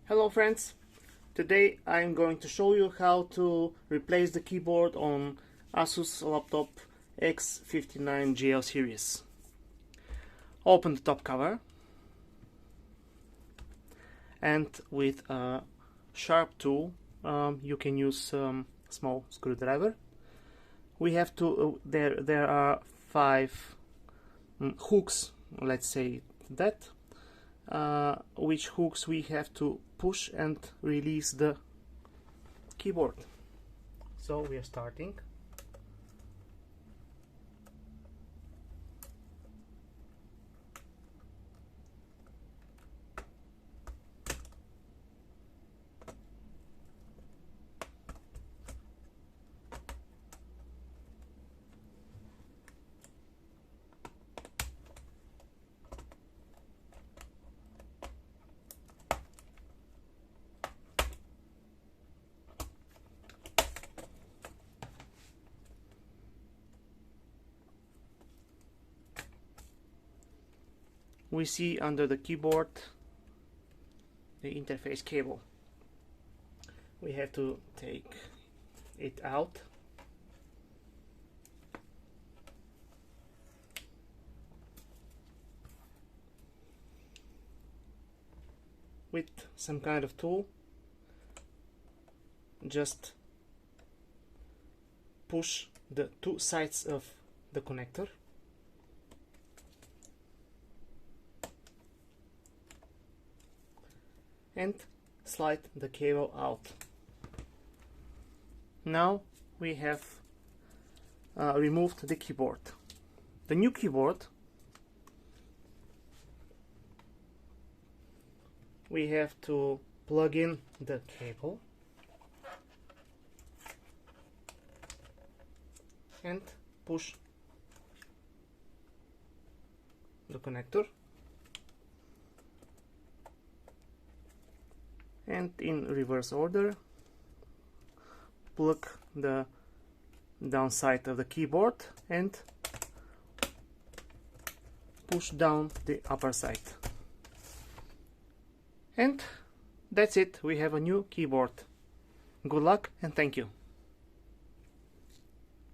Hello friends, today I'm going to show you how to replace the keyboard on Asus laptop X59Gl series. Open the top cover and with a sharp tool you can use small screwdriver. We have to there are 5 hooks, let's say that, which hooks we have to push and release the keyboard. So we are starting. We see under the keyboard the interface cable. We have to take it out. With some kind of tool, just push the 2 sides of the connector. And slide the cable out. Now we have removed the keyboard. The new keyboard, we have to plug in the cable and push the connector. And in reverse order, plug the downside of the keyboard and push down the upper side. And that's it, we have a new keyboard. Good luck and thank you.